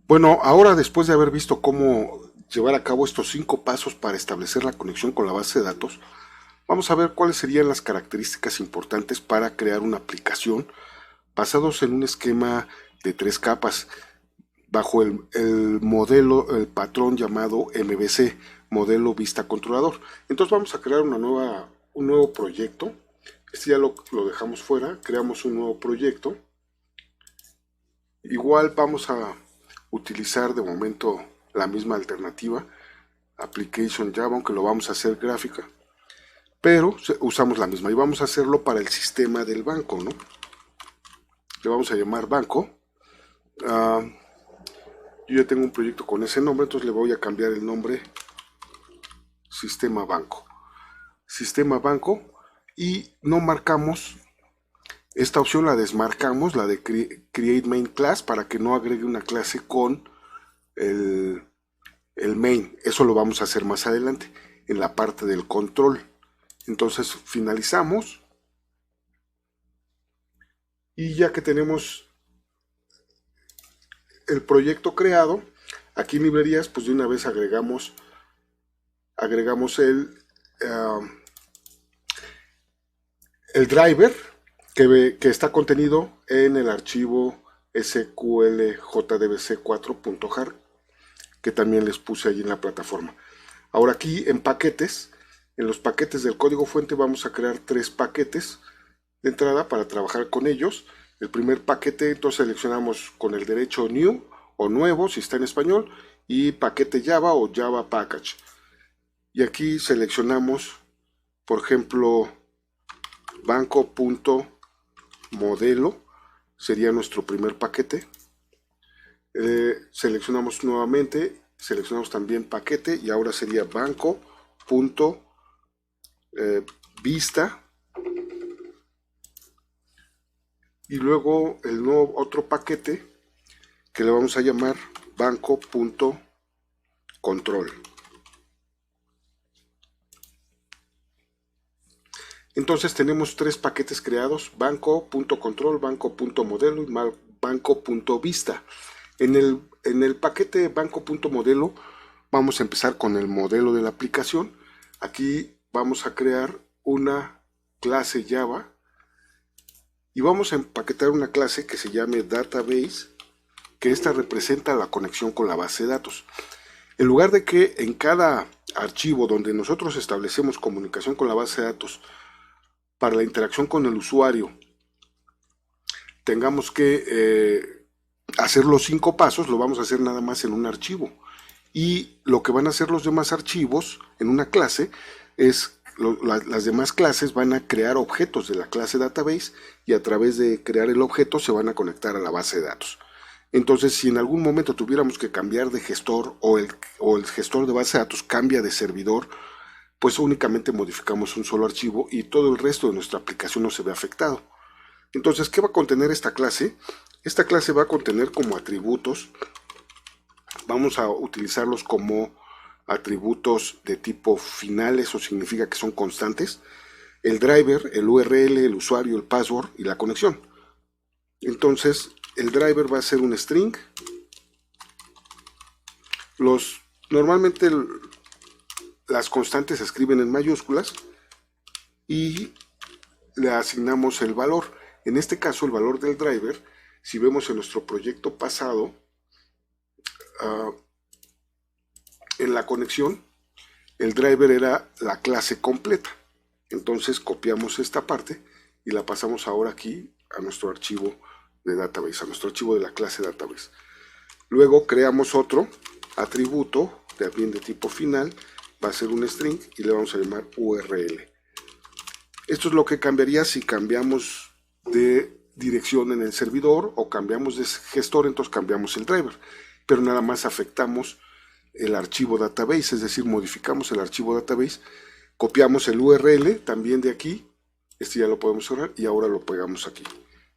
Bueno, ahora después de haber visto cómo llevar a cabo estos 5 pasos para establecer la conexión con la base de datos, vamos a ver cuáles serían las características importantes para crear una aplicación basados en un esquema de 3 capas bajo el modelo, el patrón llamado MVC, modelo vista controlador. Entonces vamos a crear un nuevo proyecto. Este ya lo dejamos fuera, creamos un nuevo proyecto. Igual vamos a utilizar de momento la misma alternativa, Application Java, aunque lo vamos a hacer gráfica, pero usamos la misma y vamos a hacerlo para el sistema del banco, ¿no? Le vamos a llamar banco. Yo ya tengo un proyecto con ese nombre, entonces le voy a cambiar el nombre Sistema Banco. Sistema Banco, y no marcamos esta opción, la desmarcamos, la de Create Main Class, para que no agregue una clase con el main. Eso lo vamos a hacer más adelante, en la parte del control. Entonces finalizamos. Y ya que tenemos el proyecto creado, aquí en librerías, pues de una vez agregamos el driver que está contenido en el archivo sqljdbc4.jar, que también les puse allí en la plataforma. Ahora aquí en paquetes, en los paquetes del código fuente, vamos a crear 3 paquetes de entrada para trabajar con ellos. El primer paquete, entonces seleccionamos con el derecho New o Nuevo si está en español, y paquete Java o Java Package. Y aquí seleccionamos, por ejemplo, banco.modelo, sería nuestro primer paquete. Seleccionamos nuevamente, seleccionamos también paquete, y ahora sería banco.vista. Y luego el nuevo otro paquete que le vamos a llamar banco.control. Entonces tenemos 3 paquetes creados: banco.control, banco.modelo y banco.vista. En el paquete banco.modelo vamos a empezar con el modelo de la aplicación. Aquí vamos a crear una clase Java y vamos a empaquetar una clase que se llame database, que esta representa la conexión con la base de datos. En lugar de que en cada archivo donde nosotros establecemos comunicación con la base de datos para la interacción con el usuario tengamos que hacer los 5 pasos, lo vamos a hacer nada más en un archivo. Y lo que van a hacer los demás archivos en una clase es, las demás clases van a crear objetos de la clase database, y a través de crear el objeto se van a conectar a la base de datos. Entonces, si en algún momento tuviéramos que cambiar de gestor, o el gestor de base de datos cambia de servidor, pues únicamente modificamos un solo archivo y todo el resto de nuestra aplicación no se ve afectado. Entonces, ¿qué va a contener esta clase? Esta clase va a contener como atributos, vamos a utilizarlos como atributos de tipo final, eso significa que son constantes: el driver, el URL, el usuario, el password y la conexión. Entonces, el driver va a ser un string. Normalmente las constantes se escriben en mayúsculas y le asignamos el valor. En este caso, el valor del driver, si vemos en nuestro proyecto pasado, en la conexión, el driver era la clase completa. Entonces copiamos esta parte y la pasamos ahora aquí a nuestro archivo de database, a nuestro archivo de la clase database. Luego creamos otro atributo también de tipo final, va a ser un string y le vamos a llamar URL. Esto es lo que cambiaría si cambiamos de dirección en el servidor o cambiamos de gestor, entonces cambiamos el driver, pero nada más afectamos el archivo database, es decir, modificamos el archivo database, copiamos el URL también de aquí, este ya lo podemos cerrar y ahora lo pegamos aquí.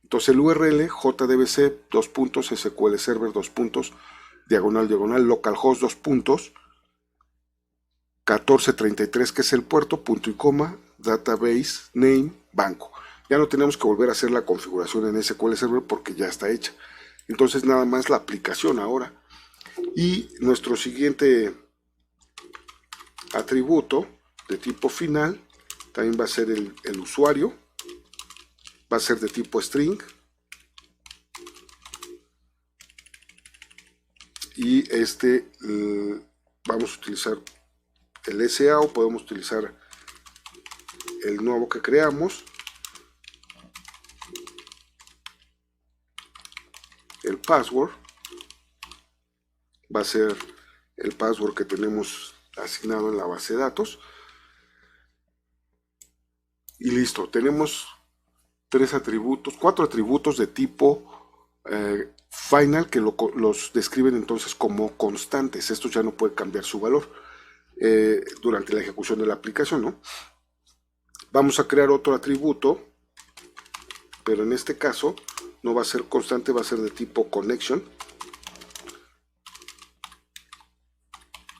Entonces el URL jdbc sql server diagonal localhost 1433, que es el puerto, punto y coma, database name banco. Ya no tenemos que volver a hacer la configuración en SQL Server porque ya está hecha. Entonces nada más la aplicación ahora Y nuestro siguiente atributo de tipo final también va a ser el usuario, va a ser de tipo string, y vamos a utilizar el SA o podemos utilizar el nuevo que creamos, el password va a ser el password que tenemos asignado en la base de datos. Y listo, tenemos cuatro atributos de tipo final que los describen entonces como constantes. Estos ya no puede cambiar su valor durante la ejecución de la aplicación, ¿no? Vamos a crear otro atributo, pero en este caso no va a ser constante, va a ser de tipo connection.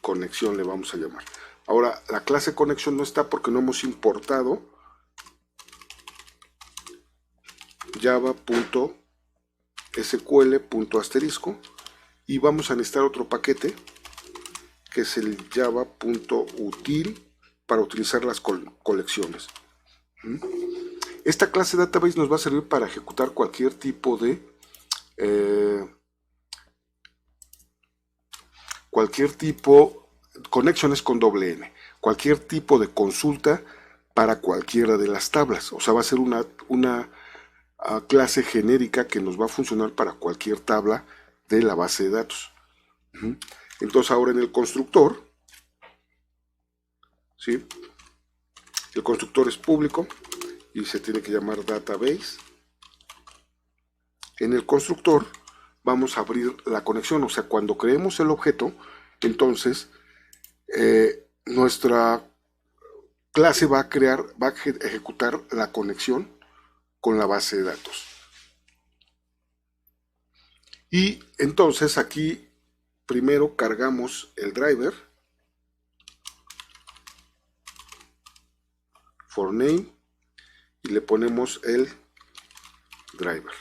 Conexión le vamos a llamar. Ahora, la clase conexión no está porque no hemos importado java.sql.asterisco y vamos a necesitar otro paquete que es el java.util para utilizar las colecciones. Esta clase database nos va a servir para ejecutar cualquier tipo de conexiones con doble N, cualquier tipo de consulta para cualquiera de las tablas. O sea, va a ser una clase genérica que nos va a funcionar para cualquier tabla de la base de datos. Entonces ahora en el constructor, ¿sí? El constructor es público y se tiene que llamar database. En el constructor vamos a abrir la conexión, o sea, cuando creemos el objeto, entonces nuestra clase va a ejecutar la conexión con la base de datos. Y entonces aquí primero cargamos el driver for name y le ponemos el driver,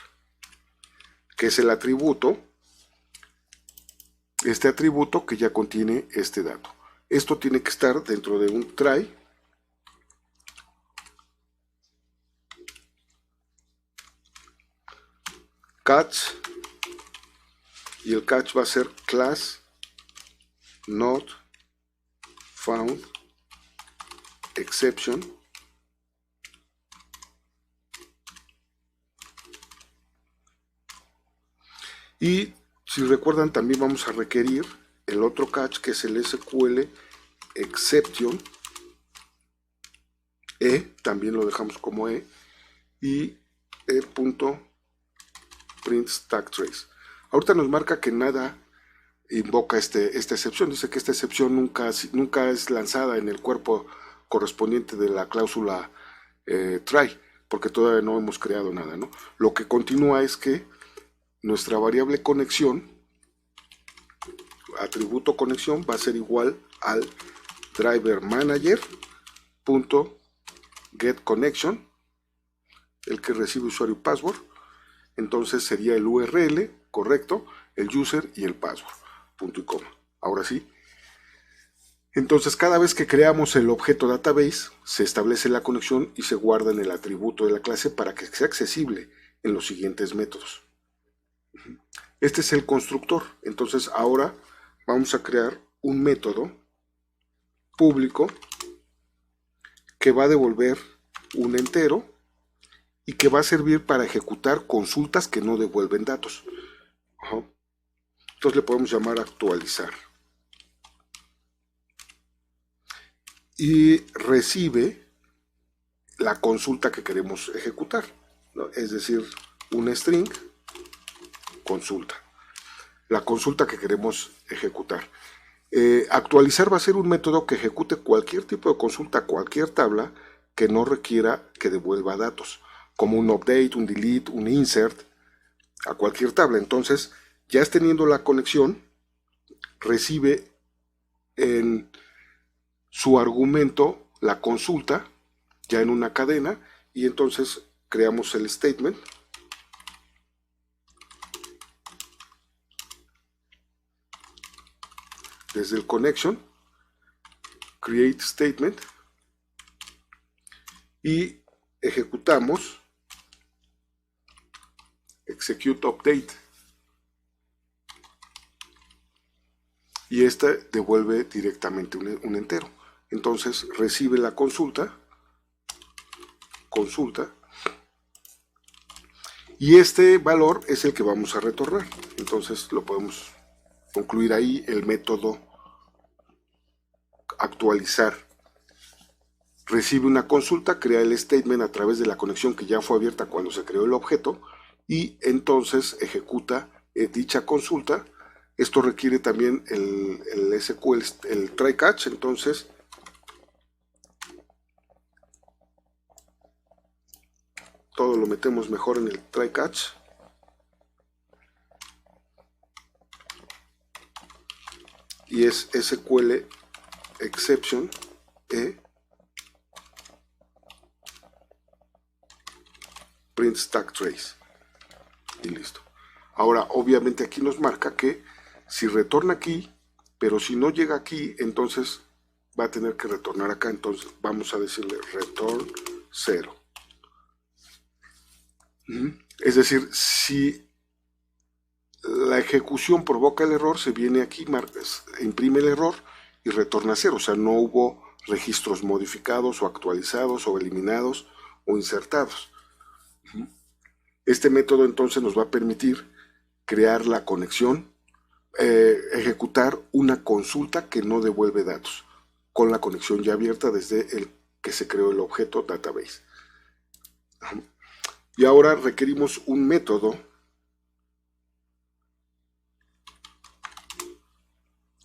que es el atributo, este atributo que ya contiene este dato. Esto tiene que estar dentro de un try catch, y el catch va a ser class not found exception y si recuerdan también vamos a requerir el otro catch que es el SQL exception también lo dejamos como y print stack trace. Ahorita nos marca que nada invoca esta excepción, dice que esta excepción nunca es lanzada en el cuerpo correspondiente de la cláusula try, porque todavía no hemos creado nada, ¿no? Lo que continúa es que nuestra variable conexión, atributo conexión, va a ser igual al driver manager.getConnection, el que recibe usuario y password. Entonces sería el URL correcto, el user y el password, punto y coma. Ahora sí. Entonces cada vez que creamos el objeto database, se establece la conexión y se guarda en el atributo de la clase para que sea accesible en los siguientes métodos. Este es el constructor. Entonces ahora vamos a crear un método público que va a devolver un entero y que va a servir para ejecutar consultas que no devuelven datos. Entonces le podemos llamar actualizar. Y recibe la consulta que queremos ejecutar, ¿no? Es decir, un string consulta. La consulta que queremos ejecutar. Actualizar va a ser un método que ejecute cualquier tipo de consulta a cualquier tabla que no requiera que devuelva datos, como un update, un delete, un insert, a cualquier tabla. Entonces, ya teniendo la conexión, recibe en su argumento la consulta ya en una cadena y entonces creamos el statement desde el connection, create statement, y ejecutamos execute update, y este devuelve directamente un entero. Entonces recibe la consulta, y este valor es el que vamos a retornar. Entonces lo podemos concluir ahí el método actualizar. Recibe una consulta, crea el statement a través de la conexión que ya fue abierta cuando se creó el objeto, y entonces ejecuta dicha consulta. Esto requiere también el SQL, el try catch. Entonces todo lo metemos mejor en el try catch, y es SQL exception print stack trace, y listo. Ahora obviamente aquí nos marca que si retorna aquí, pero si no llega aquí, entonces va a tener que retornar acá. Entonces vamos a decirle return 0. Es decir, si la ejecución provoca el error, se viene aquí, imprime el error y retorna 0. O sea, no hubo registros modificados o actualizados o eliminados o insertados. Este método entonces nos va a permitir crear la conexión, ejecutar una consulta que no devuelve datos, con la conexión ya abierta desde el que se creó el objeto database. Y ahora requerimos un método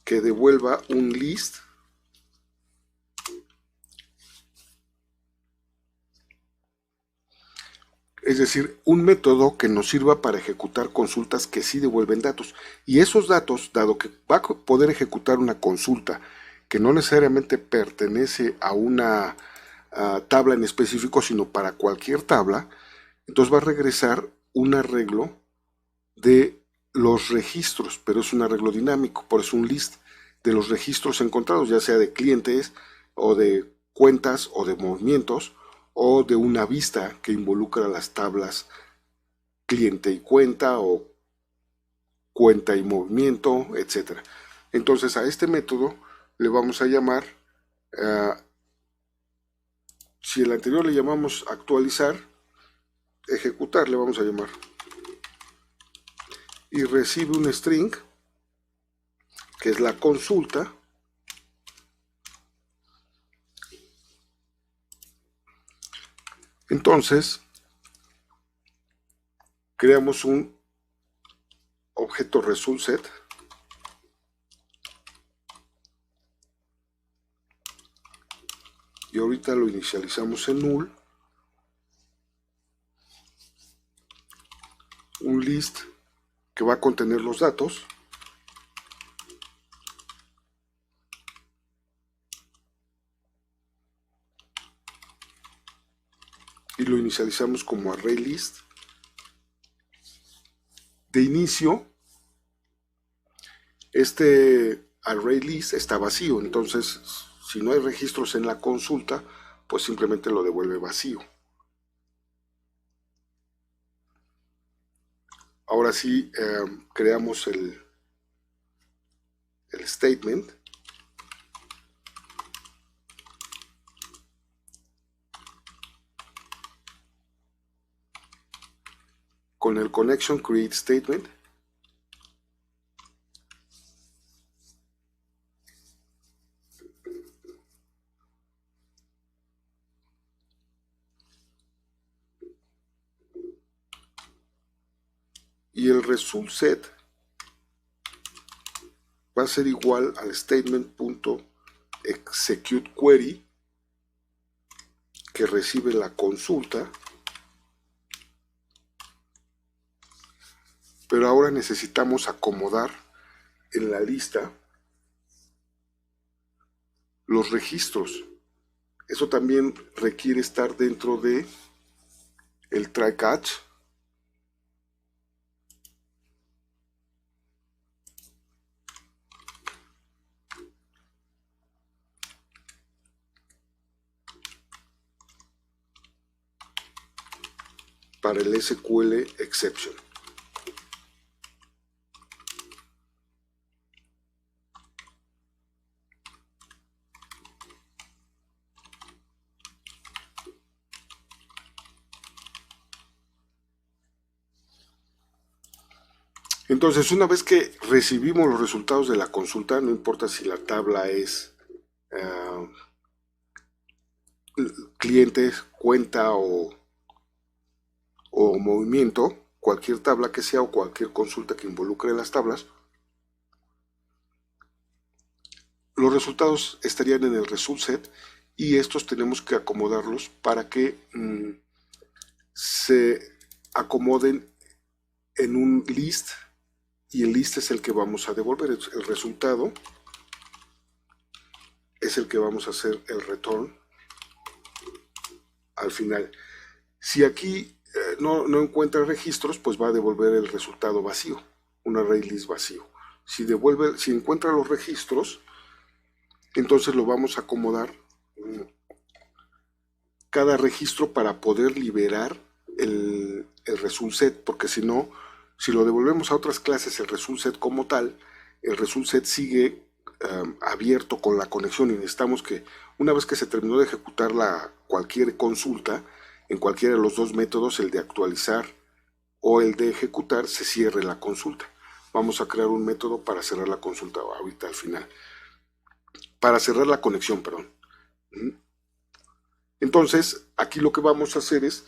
que devuelva un list es decir, un método que nos sirva para ejecutar consultas que sí devuelven datos. Y esos datos, dado que va a poder ejecutar una consulta que no necesariamente pertenece a una tabla en específico, sino para cualquier tabla, entonces va a regresar un arreglo de los registros, pero es un arreglo dinámico, por eso un list de los registros encontrados, ya sea de clientes o de cuentas o de movimientos, o de una vista que involucra las tablas cliente y cuenta, o cuenta y movimiento, etc. Entonces a este método le vamos a llamar, si el anterior le llamamos actualizar, ejecutar le vamos a llamar, y recibe un string que es la consulta. Entonces creamos un objeto result set y ahorita lo inicializamos en null, un list que va a contener los datos, y lo inicializamos como array list. De inicio, este array list está vacío, entonces si no hay registros en la consulta, pues simplemente lo devuelve vacío. Ahora sí, creamos el statement con el connection create statement, y el result set va a ser igual al statement.execute query, que recibe la consulta, pero ahora necesitamos acomodar en la lista los registros. Eso también requiere estar dentro de el try catch, para el SQL exception. Entonces, una vez que recibimos los resultados de la consulta, no importa si la tabla es uh, cliente, cuenta o movimiento, cualquier tabla que sea o cualquier consulta que involucre las tablas, los resultados estarían en el result set y estos tenemos que acomodarlos para que se acomoden en un list, y el list es el que vamos a devolver. El resultado es el que vamos a hacer el return al final. Si aquí no encuentra registros, pues va a devolver el resultado vacío, un array list vacío. Si encuentra los registros, entonces lo vamos a acomodar cada registro para poder liberar el result set, porque si no, si lo devolvemos a otras clases el result set como tal, el result set sigue abierto con la conexión, y necesitamos que una vez que se terminó de ejecutar cualquier consulta, en cualquiera de los dos métodos, el de actualizar o el de ejecutar, se cierre la consulta. Vamos a crear un método para cerrar la consulta ahorita al final. Para cerrar la conexión, perdón. Entonces, aquí lo que vamos a hacer es,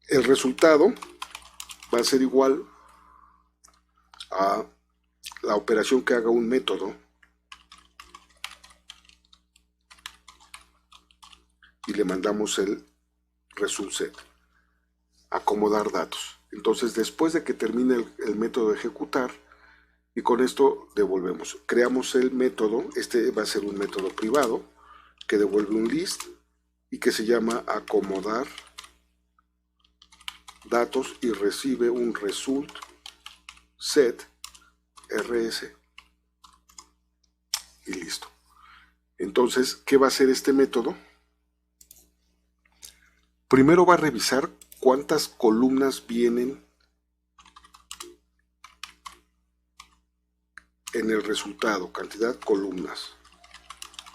el resultado va a ser igual a la operación que haga un método y le mandamos el result set, acomodar datos. Entonces, después de que termine el método de ejecutar, y con esto devolvemos, creamos el método. Este va a ser un método privado que devuelve un list y que se llama acomodar datos y recibe un result set rs y listo. Entonces, ¿qué va a hacer este método? Primero va a revisar cuántas columnas vienen en el resultado, cantidad de columnas.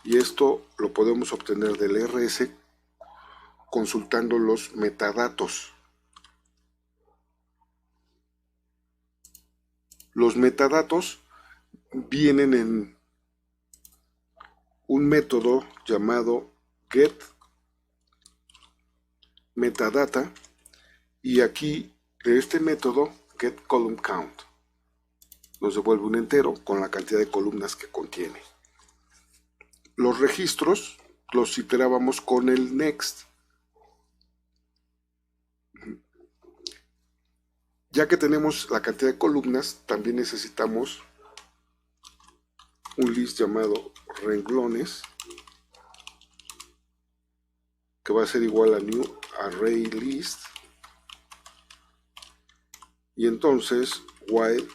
Y esto lo podemos obtener del rs consultando los metadatos. Los metadatos vienen en un método llamado getMetadata, y aquí de este método getColumnCount nos devuelve un entero con la cantidad de columnas que contiene. Los registros los iterábamos con el next. Ya que tenemos la cantidad de columnas, también necesitamos un list llamado renglones, que va a ser igual a new array list, y entonces while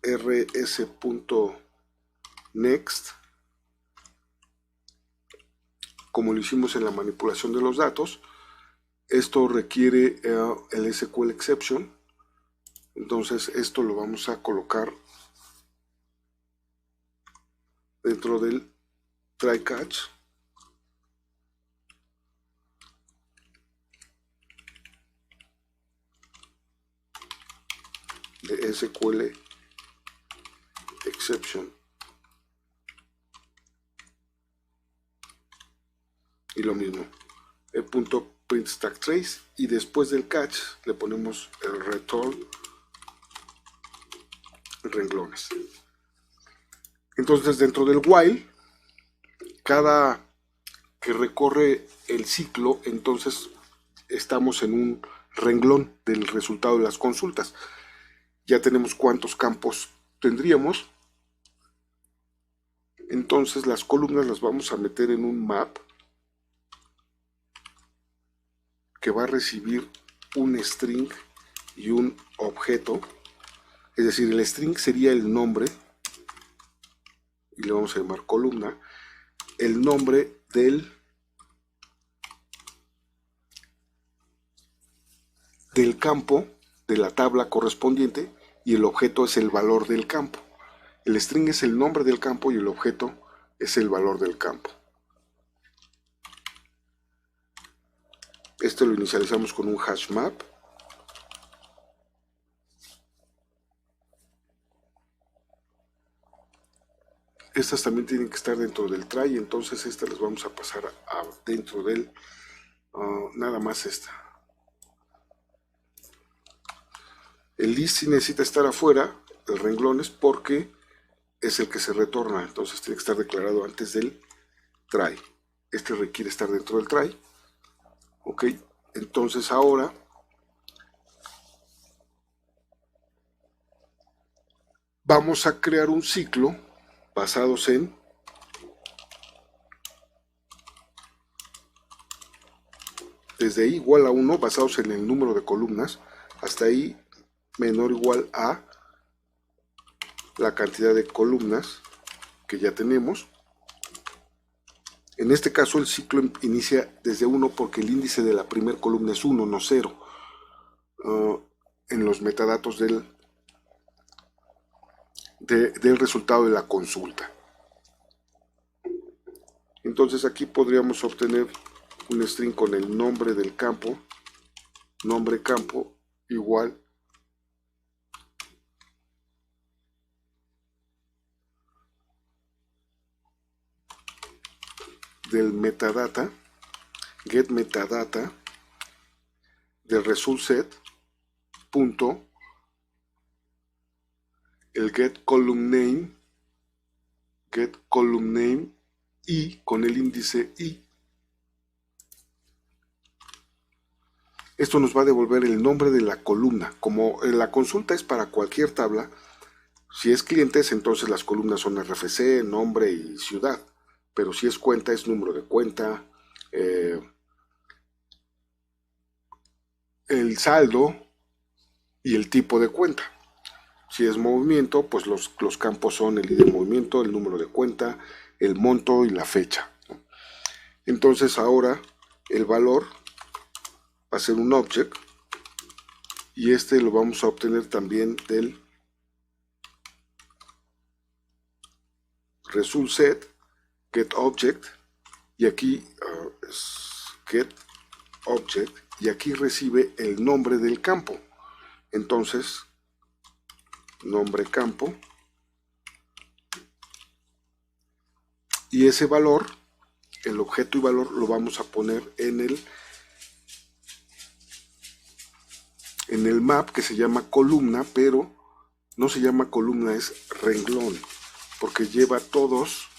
rs.next, como lo hicimos en la manipulación de los datos, esto requiere el SQL exception. Entonces esto lo vamos a colocar dentro del try catch, de SQL exception, y lo mismo, el punto print stack trace, y después del catch le ponemos el return renglones. Entonces, dentro del while, cada que recorre el ciclo, entonces estamos en un renglón del resultado de las consultas. Ya tenemos cuántos campos tendríamos. Entonces las columnas las vamos a meter en un map que va a recibir un string y un objeto. Es decir, el string sería el nombre, y le vamos a llamar columna, el nombre del del campo de la tabla correspondiente y el objeto es el valor del campo. El string es el nombre del campo y el objeto es el valor del campo. Este lo inicializamos con un hash map. Estas también tienen que estar dentro del try, entonces estas las vamos a pasar dentro del nada más esta. El list sí necesita estar afuera del renglones porque es el que se retorna, entonces tiene que estar declarado antes del try. Este requiere estar dentro del try. Ok, entonces ahora vamos a crear un ciclo basados en desde i igual a 1 basados en el número de columnas hasta i menor o igual a la cantidad de columnas que ya tenemos. En este caso el ciclo inicia desde 1 porque el índice de la primera columna es 1, no 0. En los metadatos del resultado de la consulta. Entonces aquí podríamos obtener un string con el nombre del campo, nombre campo igual del metadata, get metadata del result set punto el get column name y con el índice i. Esto nos va a devolver el nombre de la columna. Como la consulta es para cualquier tabla, si es clientes, entonces las columnas son RFC, nombre y ciudad. Pero si es cuenta, es número de cuenta, el saldo y el tipo de cuenta. Si es movimiento, pues los campos son el ID de movimiento, el número de cuenta, el monto y la fecha. Entonces ahora el valor va a ser un object y este lo vamos a obtener también del result set get object y aquí get object y aquí recibe el nombre del campo. Entonces nombre campo y ese valor, el objeto y valor lo vamos a poner en el map que se llama columna, pero no se llama columna, es renglón, porque lleva todos.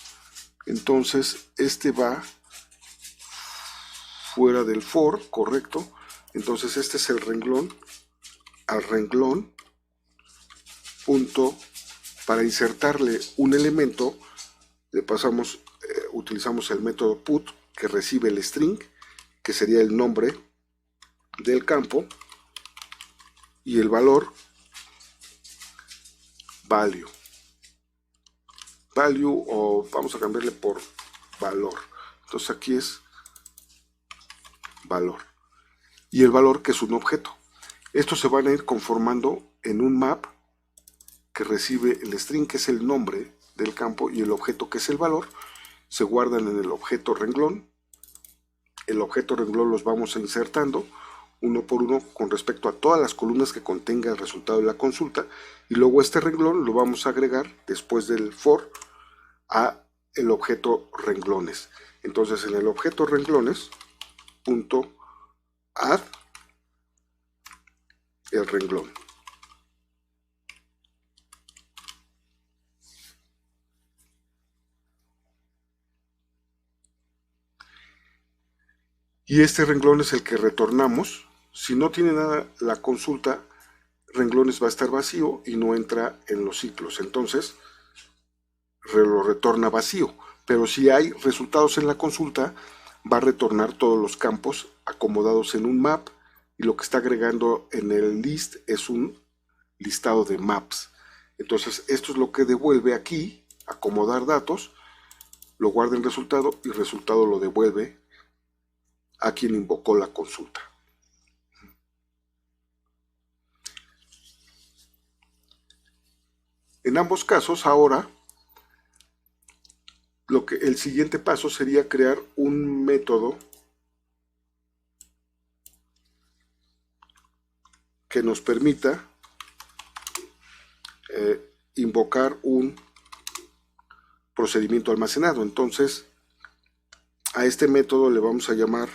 Entonces este va fuera del for, correcto. Entonces este es el renglón, al renglón punto, para insertarle un elemento le pasamos, utilizamos el método put que recibe el string, que sería el nombre del campo, y el valor value o vamos a cambiarle por valor. Entonces aquí es valor y el valor que es un objeto. Estos se van a ir conformando en un map que recibe el string que es el nombre del campo y el objeto que es el valor. Se guardan en el objeto renglón. El objeto renglón los vamos insertando uno por uno con respecto a todas las columnas que contenga el resultado de la consulta y luego este renglón lo vamos a agregar después del for a el objeto renglones. Entonces en el objeto renglones punto add el renglón. Y este renglón es el que retornamos. Si no tiene nada la consulta, renglones va a estar vacío y no entra en los ciclos. Entonces lo retorna vacío. Pero si hay resultados en la consulta, va a retornar todos los campos acomodados en un map y lo que está agregando en el list es un listado de maps. Entonces esto es lo que devuelve aquí, acomodar datos, lo guarda en resultado y resultado lo devuelve a quien invocó la consulta. En ambos casos, ahora, el siguiente paso sería crear un método que nos permita invocar un procedimiento almacenado. Entonces, a este método le vamos a llamar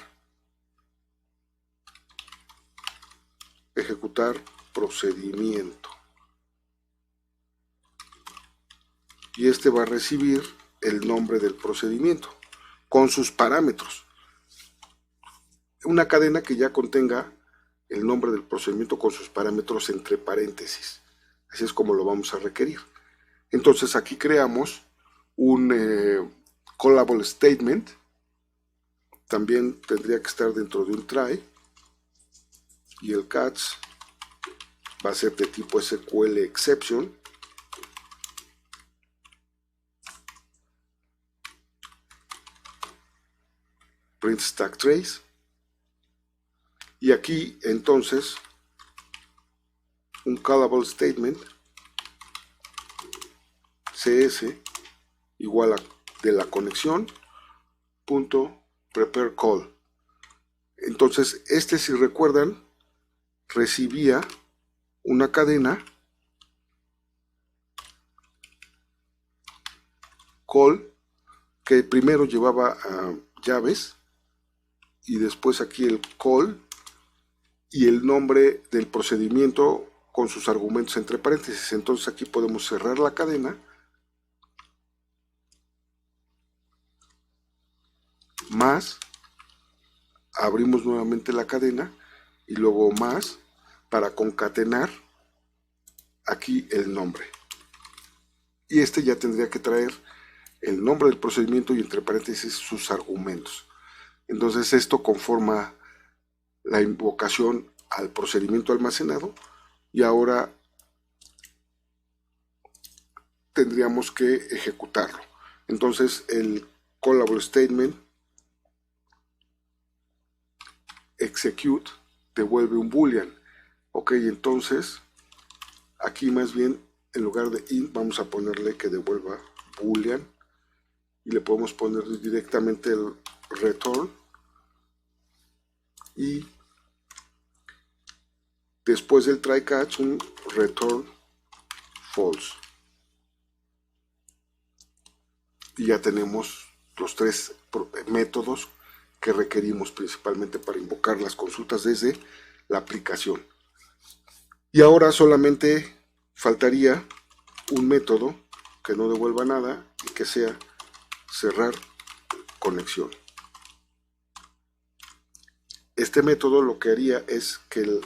ejecutar procedimiento. Y este va a recibir el nombre del procedimiento con sus parámetros. Una cadena que ya contenga el nombre del procedimiento con sus parámetros entre paréntesis. Así es como lo vamos a requerir. Entonces aquí creamos un callable statement. También tendría que estar dentro de un try. Y el catch va a ser de tipo SQL exception. Print stack trace. Y aquí entonces un callable statement cs igual a de la conexión punto prepare call. Entonces si recuerdan, recibía una cadena call que primero llevaba llaves y después aquí el call y el nombre del procedimiento con sus argumentos entre paréntesis. Entonces aquí podemos cerrar la cadena, más, abrimos nuevamente la cadena y luego más para concatenar aquí el nombre. Y ya tendría que traer el nombre del procedimiento y entre paréntesis sus argumentos. Entonces esto conforma la invocación al procedimiento almacenado y ahora tendríamos que ejecutarlo. Entonces el callable statement execute devuelve un boolean. Ok, entonces aquí más bien en lugar de int vamos a ponerle que devuelva boolean y le podemos poner directamente el return y después del try catch un return false. Y ya tenemos los tres métodos que requerimos principalmente para invocar las consultas desde la aplicación. Y ahora solamente faltaría un método que no devuelva nada y que sea cerrar conexión. Este método lo que haría es que el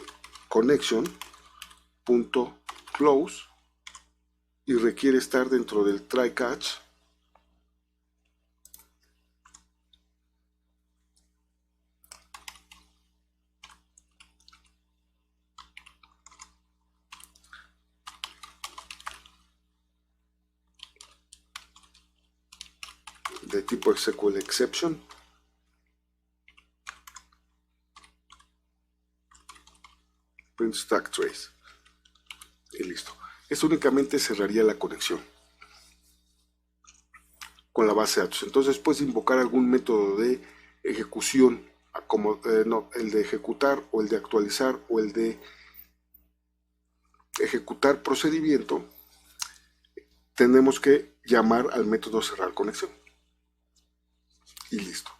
connection.close y requiere estar dentro del try catch de tipo SQL exception print stack trace y listo. Esto únicamente cerraría la conexión con la base de datos. Entonces puedes invocar algún método de ejecución como el de ejecutar o el de actualizar o el de ejecutar procedimiento. Tenemos que llamar al método cerrar conexión y listo.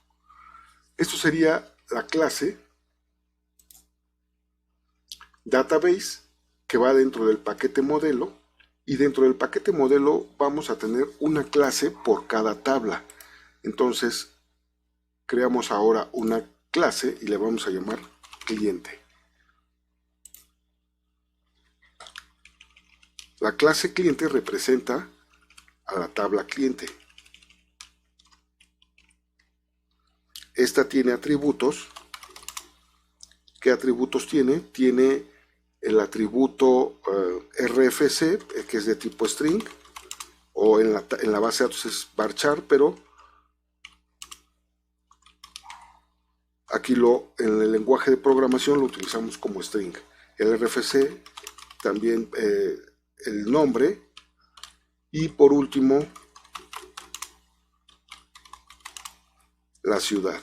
Esto sería la clase database que va dentro del paquete modelo y dentro del paquete modelo vamos a tener una clase por cada tabla. Entonces creamos ahora una clase y le vamos a llamar cliente. La clase cliente representa a la tabla cliente. Esta tiene atributos. ¿Qué atributos tiene? Tiene el atributo RFC, que es de tipo string, o en la base de datos es varchar, pero aquí en el lenguaje de programación lo utilizamos como string. El RFC también el nombre Y por último, la ciudad.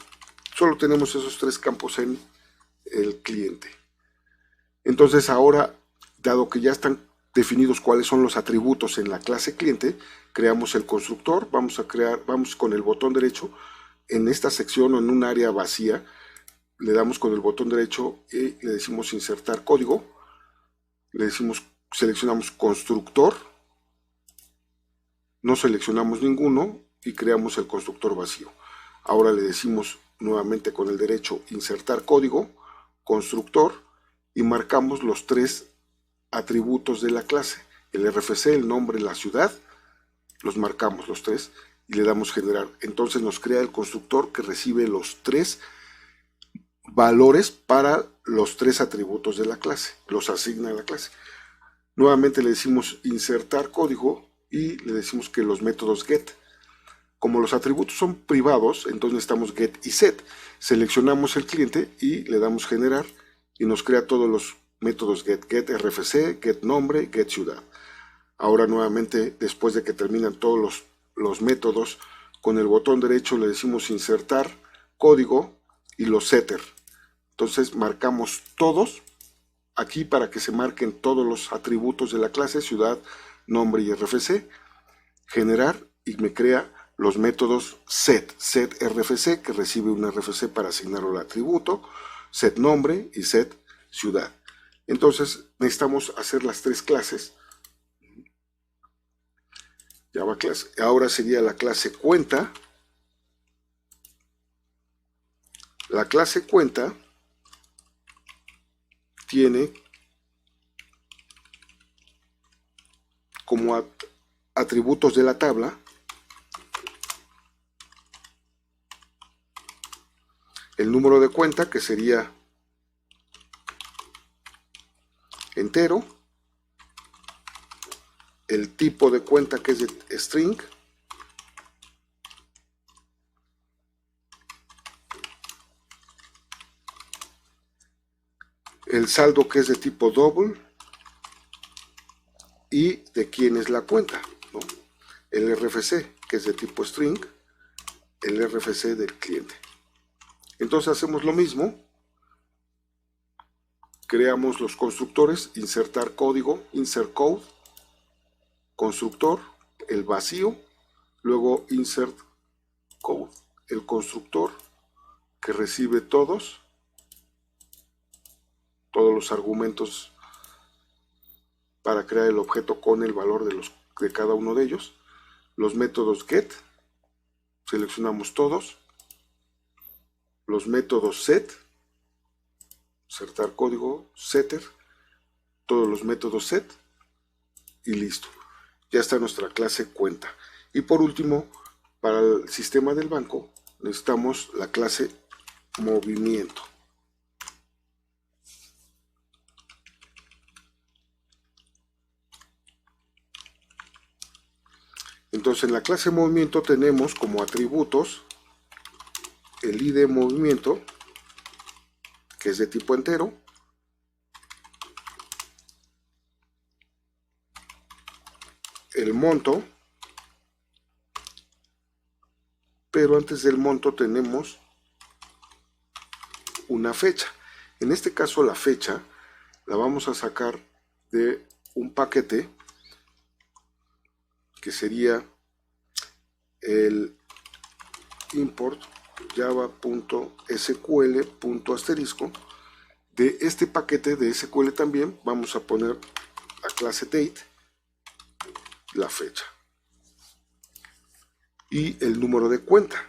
Solo tenemos esos tres campos en el cliente. Entonces ahora, dado que ya están definidos cuáles son los atributos en la clase cliente, creamos el constructor. Vamos con el botón derecho en esta sección o en un área vacía, le damos con el botón derecho y le decimos insertar código, le decimos, seleccionamos constructor, no seleccionamos ninguno y creamos el constructor vacío. Ahora le decimos nuevamente con el derecho insertar código, constructor, y marcamos los tres atributos de la clase, el RFC, el nombre, la ciudad, los marcamos los tres y le damos generar. Entonces nos crea el constructor que recibe los tres valores para los tres atributos de la clase, los asigna a la clase. Nuevamente le decimos insertar código y le decimos que los métodos get. Como los atributos son privados, entonces necesitamos get y set. Seleccionamos el cliente y le damos generar y nos crea todos los métodos get RFC, get nombre, get ciudad. Ahora nuevamente, después de que terminan todos los métodos, con el botón derecho le decimos insertar código y los setter. Entonces marcamos todos aquí para que se marquen todos los atributos de la clase, ciudad, nombre y RFC, generar, y me crea los métodos set RFC, que recibe un RFC para asignar el atributo, set nombre y set ciudad. Entonces necesitamos hacer las tres clases. Java class. Ahora sería la clase cuenta. La clase cuenta tiene como atributos de la tabla el número de cuenta, que sería entero, el tipo de cuenta, que es de string, el saldo, que es de tipo double, y de quién es la cuenta, ¿no? El RFC, que es de tipo string, el RFC del cliente. Entonces hacemos lo mismo, creamos los constructores, insertar código, insert code, constructor, el vacío, luego insert code, el constructor que recibe todos los argumentos para crear el objeto con el valor de cada uno de ellos, los métodos get, seleccionamos todos, los métodos set, insertar código, setter, todos los métodos set, y listo. Ya está nuestra clase cuenta. Y por último, para el sistema del banco, necesitamos la clase movimiento. Entonces en la clase movimiento tenemos como atributos el ID movimiento, que es de tipo entero, el monto, pero antes del monto tenemos una fecha. En este caso la fecha la vamos a sacar de un paquete que sería el import java.sql.asterisco. De este paquete de SQL también vamos a poner la clase date, la fecha y el número de cuenta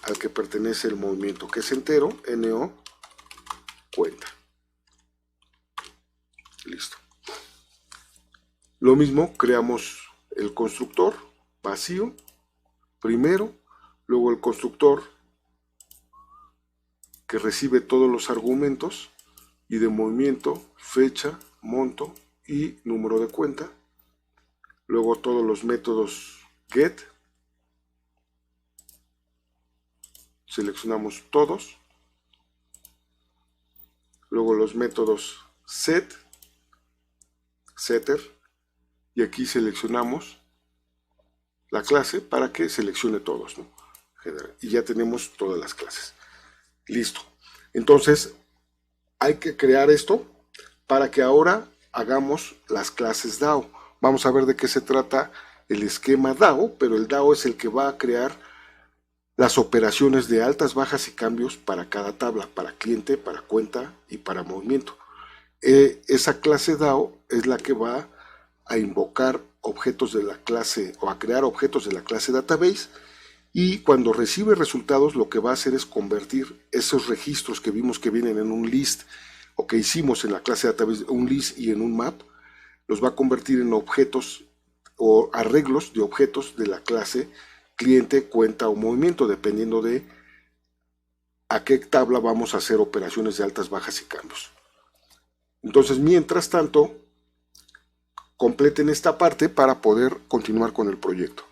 al que pertenece el movimiento, que es entero, no cuenta. Listo. Lo mismo, creamos el constructor vacío primero, luego el constructor que recibe todos los argumentos y de movimiento, fecha, monto y número de cuenta, luego todos los métodos get, seleccionamos todos, luego los métodos set, setter, y aquí seleccionamos la clase para que seleccione todos, ¿no? Y ya tenemos todas las clases. Listo. Entonces, hay que crear esto para que ahora hagamos las clases DAO. Vamos a ver de qué se trata el esquema DAO, pero el DAO es el que va a crear las operaciones de altas, bajas y cambios para cada tabla, para cliente, para cuenta y para movimiento. Esa clase DAO es la que va a invocar objetos de la clase o a crear objetos de la clase database, y cuando recibe resultados lo que va a hacer es convertir esos registros que vimos que vienen en un list o que hicimos en la clase database, un list y en un map, los va a convertir en objetos o arreglos de objetos de la clase cliente, cuenta o movimiento, dependiendo de a qué tabla vamos a hacer operaciones de altas, bajas y cambios. Entonces, mientras tanto, completen esta parte para poder continuar con el proyecto.